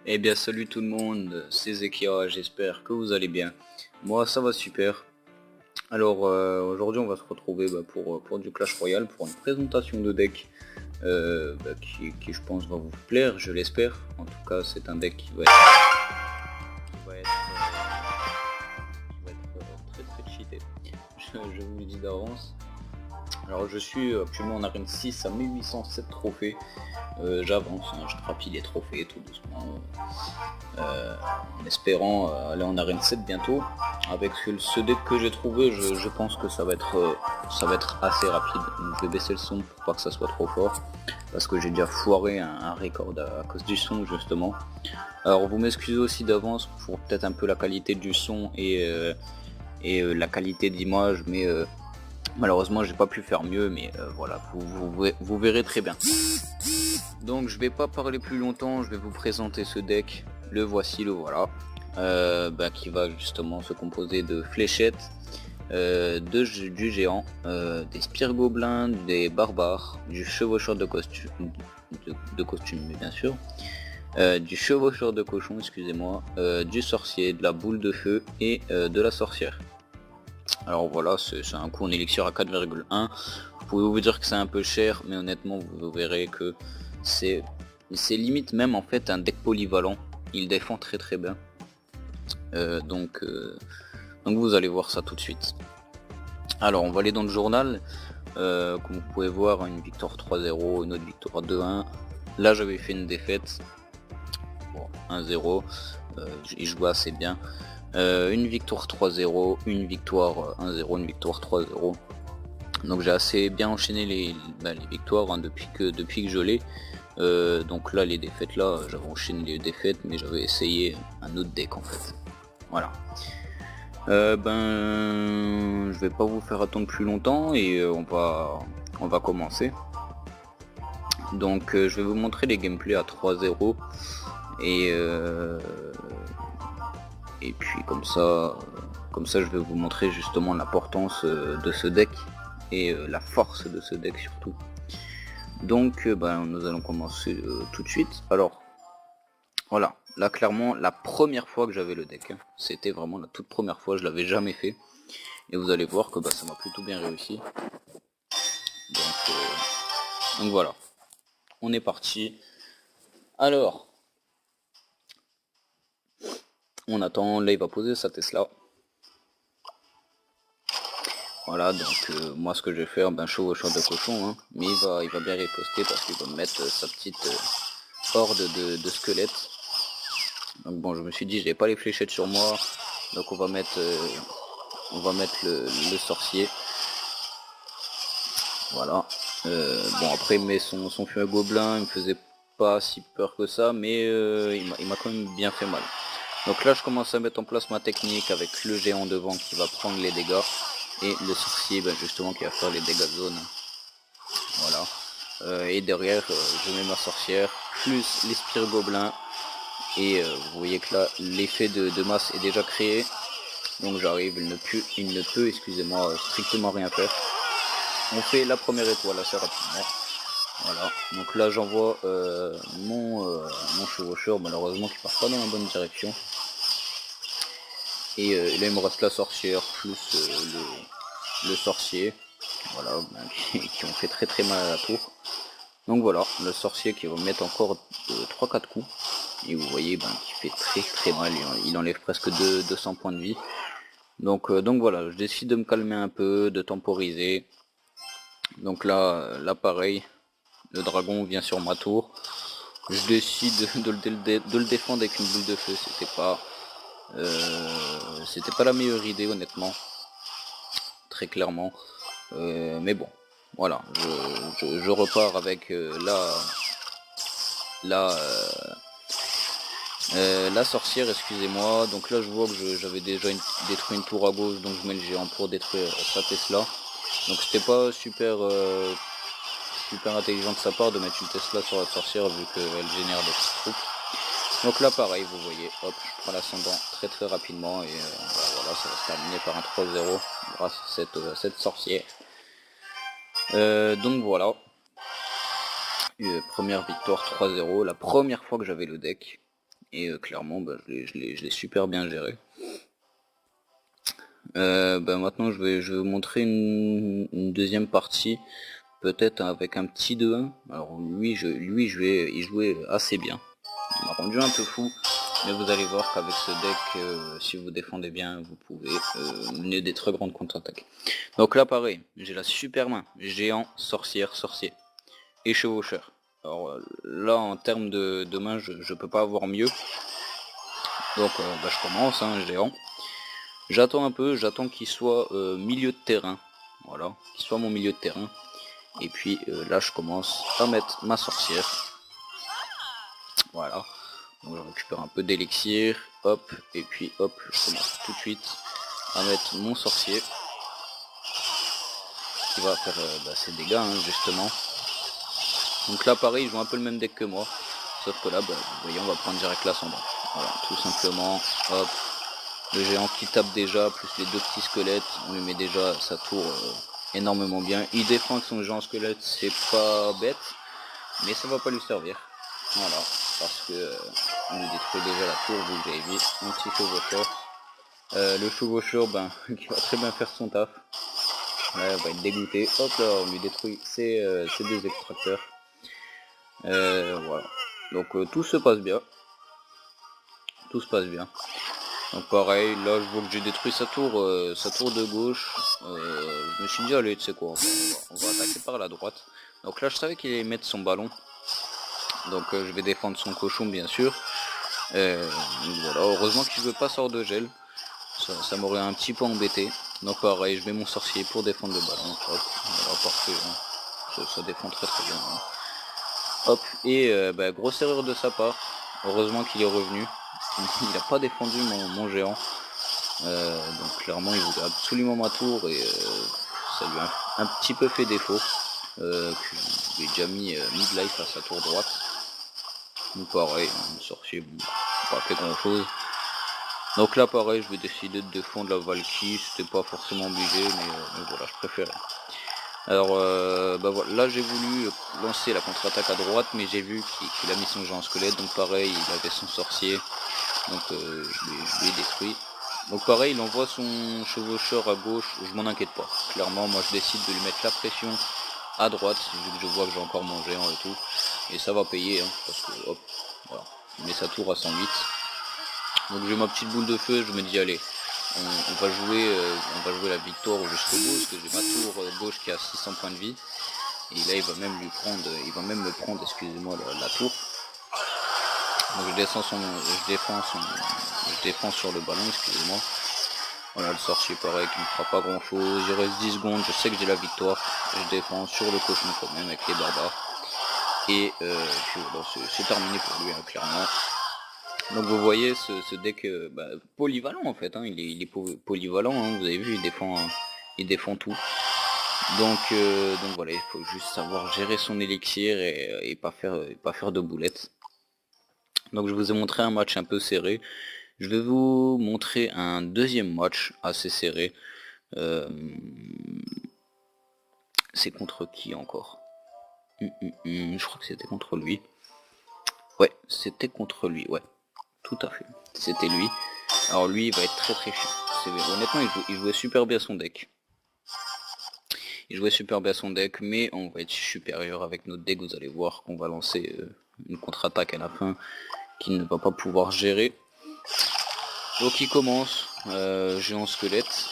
Eh bien salut tout le monde, c'est Zekia, j'espère que vous allez bien. Moi ça va super. Alors aujourd'hui on va se retrouver pour du Clash Royale, pour une présentation de deck qui je pense va vous plaire, je l'espère. En tout cas c'est un deck qui va être très très cheaté. Je vous le dis d'avance. Alors je suis actuellement en arène 6 à 1807 trophées. J'avance, hein, je grappille les trophées tout doucement. En espérant aller en arène 7 bientôt. Avec ce deck que j'ai trouvé, je pense que ça va être assez rapide. Donc je vais baisser le son pour pas que ça soit trop fort. Parce que j'ai déjà foiré un record à cause du son justement. Alors vous m'excusez aussi d'avance pour peut-être un peu la qualité du son et la qualité d'image, mais malheureusement j'ai pas pu faire mieux, mais voilà, vous verrez très bien. Donc je vais pas parler plus longtemps, je vais vous présenter ce deck. Le voici, le voilà. Qui va justement se composer de fléchettes, du géant, des spires gobelins, des barbares, du chevaucheur de costume, bien sûr, du chevaucheur de cochon, excusez-moi, du sorcier, de la boule de feu et de la sorcière. Alors voilà, c'est un coût en élixir à 4,1. Vous pouvez vous dire que c'est un peu cher, mais honnêtement vous verrez que c'est limite même en fait un deck polyvalent. Il défend très très bien. Donc vous allez voir ça tout de suite. Alors on va aller dans le journal. Comme vous pouvez voir, une victoire 3-0, une autre victoire 2-1. Là j'avais fait une défaite. Bon, 1-0. Il jouait assez bien. Une victoire 3-0, une victoire 1-0, une victoire 3-0. Donc j'ai assez bien enchaîné les victoires hein, depuis que je l'ai. Donc là les défaites là, j'avais enchaîné les défaites, mais j'avais essayé un autre deck en fait. Voilà. Je vais pas vous faire attendre plus longtemps et on va commencer. Donc je vais vous montrer les gameplays à 3-0 et puis comme ça je vais vous montrer justement l'importance de ce deck et la force de ce deck surtout. Donc nous allons commencer tout de suite. Alors voilà, là clairement la première fois que j'avais le deck, hein, c'était vraiment la toute première fois, je l'avais jamais fait. Et vous allez voir que ça m'a plutôt bien réussi. Donc voilà, on est parti. Alors, on attend, là il va poser sa Tesla. Voilà, donc moi ce que je vais faire, chevaucheur de cochon, hein, mais il va bien riposter parce qu'il va mettre sa petite horde de squelettes. Donc bon, je me suis dit, j'avais pas les fléchettes sur moi, donc on va mettre le sorcier. Voilà. Bon après il met son feu gobelin, il me faisait pas si peur que ça, mais il m'a quand même bien fait mal. Donc là je commence à mettre en place ma technique avec le géant devant qui va prendre les dégâts et le sorcier justement qui va faire les dégâts de zone. Voilà. Et derrière je mets ma sorcière plus les spires gobelins et vous voyez que là l'effet de masse est déjà créé. Donc j'arrive, il ne peut excusez-moi strictement rien faire. On fait la première étoile assez rapidement. Voilà, donc là j'envoie mon chevaucheur malheureusement qui part pas dans la bonne direction. Et là il me reste la sorcière plus le sorcier. Voilà, qui ont fait très très mal à la tour. Donc voilà, le sorcier qui va mettre encore 3-4 coups. Et vous voyez qui fait très très mal, il enlève presque 200 points de vie. Donc voilà, je décide de me calmer un peu, de temporiser. Donc là pareil, le dragon vient sur ma tour. Je décide de le défendre avec une boule de feu. C'était pas la meilleure idée honnêtement, très clairement. Mais bon, voilà, je repars avec la sorcière, excusez-moi. Donc là je vois que j'avais déjà détruit une tour à gauche, donc je mets le géant pour détruire sa Tesla. Donc c'était pas super intelligent de sa part de mettre une Tesla sur la sorcière vu qu'elle génère des petites troupes. Donc là pareil, vous voyez, hop, je prends l'ascendant très très rapidement et voilà, ça va se terminer par un 3-0 grâce à cette sorcière. Donc voilà, première victoire 3-0, la première fois que j'avais le deck. Et clairement je l'ai super bien géré. Maintenant je vais vous montrer une deuxième partie, peut-être avec un petit 2-1. Alors il jouait assez bien. Il m'a rendu un peu fou, mais vous allez voir qu'avec ce deck, si vous défendez bien, vous pouvez mener des très grandes contre-attaques. Donc là pareil, j'ai la super main, géant, sorcière, sorcier et chevaucheur. Alors là en termes de main, je peux pas avoir mieux. Donc je commence, géant. J'attends un peu, j'attends qu'il soit milieu de terrain. Voilà, qu'il soit mon milieu de terrain. Et puis là je commence à mettre ma sorcière. Voilà. Donc je récupère un peu d'élixir. Hop. Et puis hop, je commence tout de suite à mettre mon sorcier. Qui va faire ses dégâts justement. Donc là pareil, il joue un peu le même deck que moi. Sauf que là, vous voyez, on va prendre direct l'ascendant. Voilà, tout simplement. Hop. Le géant qui tape déjà, plus les deux petits squelettes, on lui met déjà sa tour énormément bien. Il défend avec son géant squelette, c'est pas bête, mais ça va pas lui servir. Voilà, parce que on lui détruit déjà la tour, vous avez vu, un petit chevaucheur. Le chevaucheur, qui va très bien faire son taf. Là, on va être dégoûté. Hop là, on lui détruit ses deux extracteurs. Voilà. Donc tout se passe bien. Tout se passe bien. Donc pareil, là je vois que j'ai détruit sa tour de gauche. Je me suis dit allez, tu sais quoi, on va attaquer par la droite. Donc là je savais qu'il allait mettre son ballon. Donc je vais défendre son cochon bien sûr. Voilà, heureusement qu'il veut pas sort de gel. Ça m'aurait un petit peu embêté. Donc pareil, je mets mon sorcier pour défendre le ballon. Hop, voilà, parfait. Ça défend très très bien. Hop, et grosse erreur de sa part. Heureusement qu'il est revenu. Il n'a pas défendu mon géant. Donc clairement il voulait absolument ma tour et ça lui a un petit peu fait défaut. J'ai déjà mis mid-life à sa tour droite. Donc pareil, le sorcier, pas fait grand chose. Donc là pareil, je vais décider de défendre la Valkyrie, c'était pas forcément obligé, mais voilà, je préférais. Alors voilà, là j'ai voulu lancer la contre-attaque à droite, mais j'ai vu qu'il a mis son géant squelette, donc pareil, il avait son sorcier, donc je l'ai détruit. Donc pareil, il envoie son chevaucheur à gauche, je m'en inquiète pas. Clairement, moi je décide de lui mettre la pression à droite, vu que je vois que j'ai encore mon géant et tout. Et ça va payer, parce que hop, voilà, il met sa tour à 108. Donc j'ai ma petite boule de feu, je me dis allez, on va jouer la victoire jusqu'au bout, parce que j'ai ma tour gauche qui a 600 points de vie. Et là il va même me prendre, excusez-moi, la tour. Donc je défends sur le ballon, excusez-moi. Voilà, le sorcier pareil qui ne fera pas grand chose. Il reste 10 secondes, je sais que j'ai la victoire. Je défends sur le cochon quand même avec les barbares. Et puis voilà, c'est terminé pour lui, clairement. Donc vous voyez ce deck polyvalent en fait, il est polyvalent, vous avez vu, il défend tout. Donc voilà, il faut juste savoir gérer son élixir et pas faire de boulettes. Donc je vous ai montré un match un peu serré. Je vais vous montrer un deuxième match assez serré. C'est contre qui encore? Je crois que c'était contre lui. Ouais, c'était contre lui, ouais. Tout à fait. C'était lui. Alors lui, il va être très très chiant. Honnêtement, il jouait super bien son deck. Mais on va être supérieur avec notre deck. Vous allez voir qu'on va lancer une contre-attaque à la fin qu'il ne va pas pouvoir gérer. Donc il commence, géant squelette.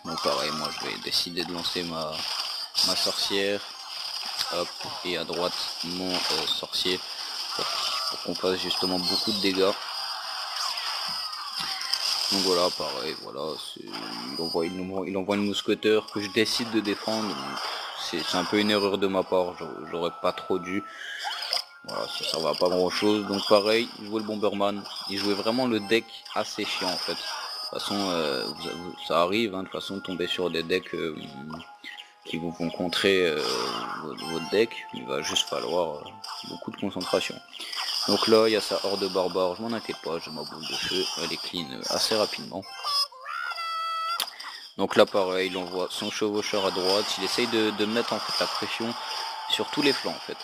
Donc pareil, moi je vais décider de lancer ma sorcière. Hop, et à droite mon sorcier pour qu'on fasse justement beaucoup de dégâts. Donc voilà, pareil, voilà, il envoie une mousqueteur que je décide de défendre. C'est un peu une erreur de ma part, j'aurais pas trop dû. Voilà, ça va pas grand chose. Donc pareil, il jouait le Bomberman, il jouait vraiment le deck assez chiant en fait. De toute façon, ça arrive, de toute façon, de tomber sur des decks qui vous vont contrer votre deck. Il va juste falloir beaucoup de concentration. Donc là, il y a sa horde de barbares, je m'en inquiète pas, j'ai ma boule de feu, elle est clean assez rapidement. Donc là pareil, il envoie son chevaucheur à droite, il essaye de mettre en fait la pression sur tous les flancs en fait.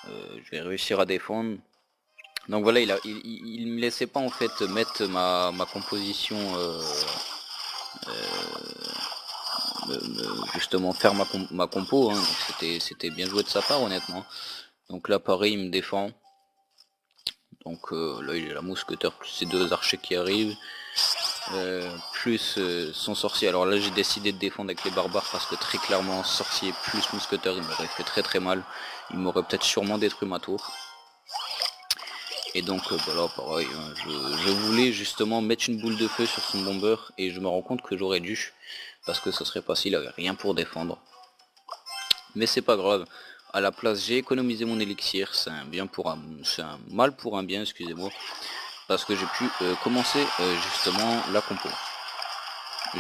Je vais réussir à défendre. Donc voilà, il me laissait pas en fait mettre ma composition, justement faire ma compo, hein. Donc c'était bien joué de sa part honnêtement. Donc là pareil, il me défend. Donc là il est la mousquetaire plus ses deux archers qui arrivent. Plus son sorcier. Alors là j'ai décidé de défendre avec les barbares parce que très clairement sorcier plus mousquetaire il m'aurait fait très très mal. Il m'aurait peut-être sûrement détruit ma tour. Et donc voilà pareil, hein, je voulais justement mettre une boule de feu sur son bomber et je me rends compte que j'aurais dû, parce que ce serait facile, il avait rien pour défendre. Mais c'est pas grave, à la place j'ai économisé mon élixir, c'est un mal pour un bien, excusez-moi, parce que j'ai pu commencer justement la compo.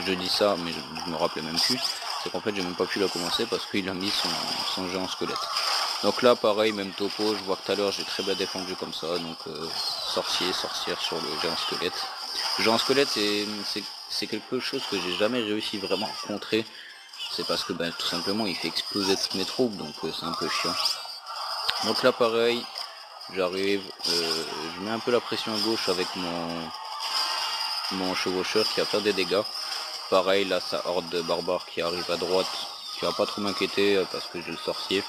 Je dis ça mais je me rappelais même plus, c'est qu'en fait j'ai même pas pu la commencer parce qu'il a mis son géant squelette. Donc là pareil, même topo, je vois que tout à l'heure j'ai très bien défendu comme ça, donc sorcier, sorcière sur le géant squelette. Le géant squelette c'est quelque chose que j'ai jamais réussi vraiment à contrer, c'est parce que tout simplement il fait exploser toutes mes troupes, donc c'est un peu chiant. Donc là pareil, j'arrive, je mets un peu la pression à gauche avec mon chevaucheur qui va faire des dégâts. Pareil là sa horde de barbares qui arrive à droite, qui va pas trop m'inquiéter parce que j'ai le sorcier.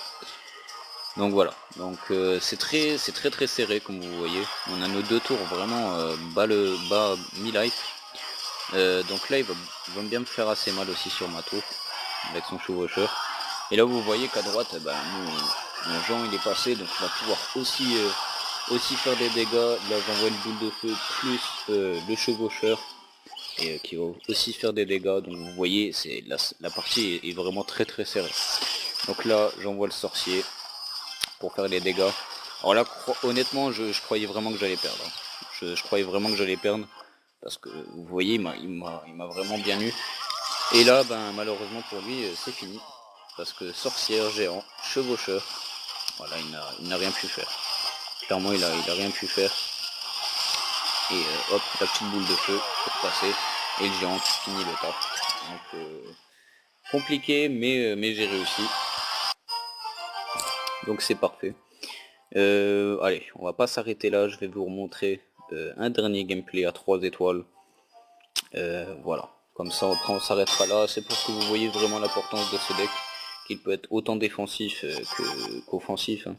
Donc voilà, donc c'est très serré comme vous voyez. On a nos deux tours vraiment bas mi-life. Donc là il va bien me faire assez mal aussi sur ma tour avec son chevaucheur. Et là vous voyez qu'à droite mon Jean il est passé, donc il va pouvoir aussi faire des dégâts. Là j'envoie une boule de feu plus le chevaucheur et qui va aussi faire des dégâts. Donc vous voyez c'est la partie est vraiment très serrée. Donc là j'envoie le sorcier pour faire les dégâts. Alors là honnêtement je croyais vraiment que j'allais perdre. Je croyais vraiment que j'allais perdre parce que vous voyez il m'a vraiment bien eu. Et là malheureusement pour lui c'est fini parce que sorcière, géant, chevaucheur, voilà il n'a rien pu faire. Clairement il a rien pu faire. Et hop la petite boule de feu pour passer et le géant qui finit le taf. Donc compliqué mais j'ai réussi. Donc c'est parfait. Allez, on va pas s'arrêter là, je vais vous remontrer un dernier gameplay à 3 étoiles. Voilà, comme ça après on s'arrêtera là, c'est pour que vous voyez vraiment l'importance de ce deck, qu'il peut être autant défensif qu'offensif, hein.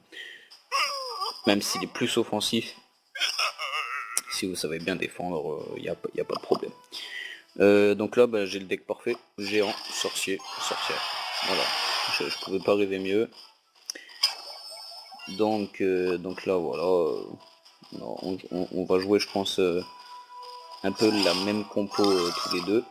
Même s'il est plus offensif, si vous savez bien défendre, y a pas de problème. Donc là j'ai le deck parfait, géant, sorcier, sorcière, voilà, je pouvais pas rêver mieux. Donc là voilà, on va jouer je pense un peu la même compo tous les deux.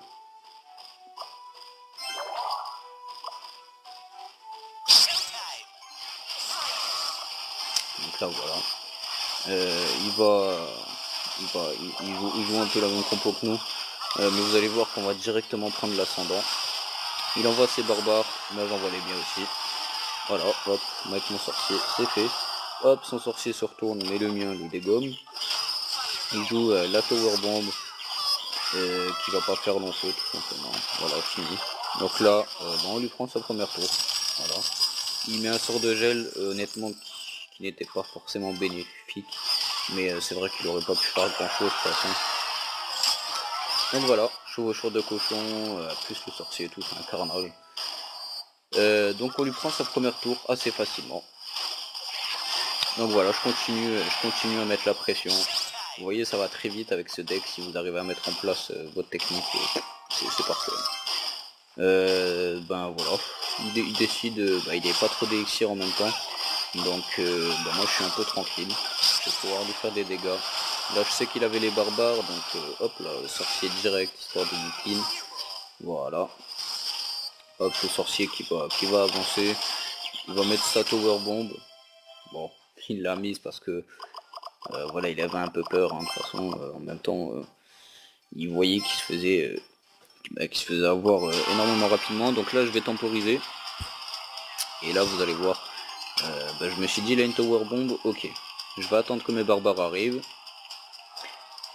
Donc là voilà, il joue un peu la même compo que nous, mais vous allez voir qu'on va directement prendre l'ascendant. Il envoie ses barbares, moi j'envoie les miens aussi. Voilà, hop, avec mon sorcier, c'est fait. Hop, son sorcier se retourne, mais le mien le dégomme. Il joue la tower bomb, qui va pas faire long feu tout simplement. Voilà, fini. Donc là, on lui prend sa première tour. Voilà. Il met un sort de gel, honnêtement, qui n'était pas forcément bénéfique. Mais c'est vrai qu'il aurait pas pu faire grand chose de toute façon. Donc voilà, chevaucheur de cochon, plus le sorcier et tout, c'est un carnage. Donc on lui prend sa première tour assez facilement. Donc voilà, je continue à mettre la pression. Vous voyez, ça va très vite avec ce deck si vous arrivez à mettre en place votre technique, c'est parfait. Voilà, il décide, il n'est pas trop d'élixir en même temps, donc moi je suis un peu tranquille, je vais pouvoir lui faire des dégâts. Là je sais qu'il avait les barbares, donc hop là, le sorcier direct, histoire de lui clean. Voilà. Hop, le sorcier qui va avancer, il va mettre sa tower bomb. Bon, il l'a mise parce que voilà, il avait un peu peur, hein, de toute façon, en même temps, il voyait qu'il se faisait avoir énormément rapidement. Donc là je vais temporiser. Et là vous allez voir, je me suis dit là une tower bomb, ok. Je vais attendre que mes barbares arrivent.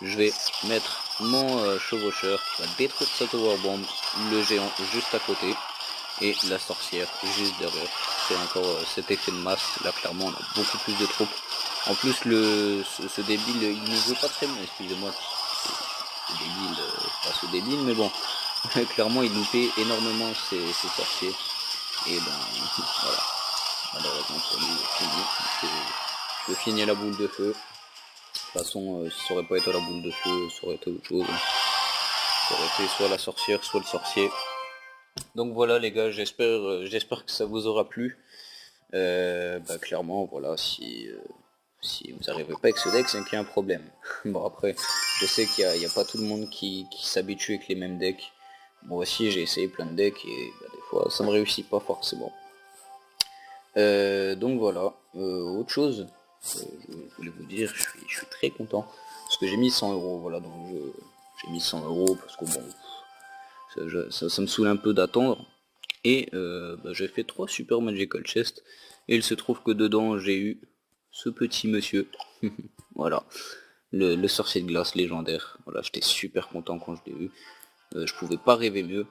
Je vais mettre mon chevaucheur qui va détruire sa tower bomb, le géant juste à côté. Et la sorcière juste derrière. C'est encore cet effet de masse, là clairement on a beaucoup plus de troupes. En plus ce débile il ne joue pas très bien, excusez-moi. Ce débile, pas ce débile, mais bon. Clairement il loupait énormément ses sorciers. Et ben voilà. Malheureusement pour lui, fini. Je finis la boule de feu. De toute façon, si ça aurait pas été la boule de feu, ça aurait été autre chose. Ça aurait été soit la sorcière, soit le sorcier. Donc voilà les gars, j'espère que ça vous aura plu. Clairement, voilà, si vous n'arrivez pas avec ce deck, c'est qu'il y a un problème. Bon après, je sais qu'il n'y a pas tout le monde qui s'habitue avec les mêmes decks. Moi aussi j'ai essayé plein de decks et des fois ça me réussit pas forcément. Donc voilà, autre chose, je voulais vous dire, je suis très content parce que j'ai mis 100 euros, voilà, donc j'ai mis 100 euros parce que bon, ça me saoule un peu d'attendre. Et j'ai fait 3 super magical chest et il se trouve que dedans j'ai eu ce petit monsieur. Voilà, le sorcier de glace légendaire. Voilà, j'étais super content quand je l'ai eu. Je pouvais pas rêver mieux.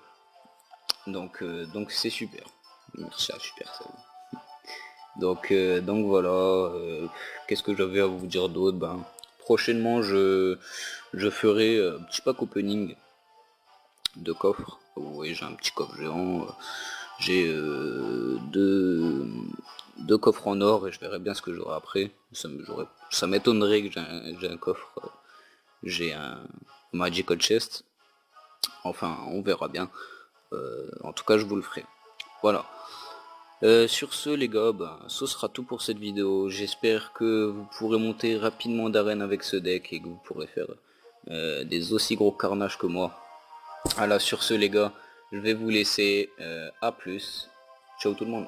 Donc c'est super. Merci à Supercell. Donc voilà, qu'est-ce que j'avais à vous dire d'autre? Prochainement je ferai un petit pack opening de coffres. Vous voyez, j'ai un petit coffre géant, j'ai deux coffres en or et je verrai bien ce que j'aurai après. Ça m'étonnerait que j'ai un coffre, j'ai un magical chest. Enfin, on verra bien. En tout cas, je vous le ferai. Voilà. Sur ce les gars, ce sera tout pour cette vidéo. J'espère que vous pourrez monter rapidement d'arène avec ce deck et que vous pourrez faire des aussi gros carnages que moi. Voilà, sur ce les gars, je vais vous laisser. À plus. Ciao tout le monde.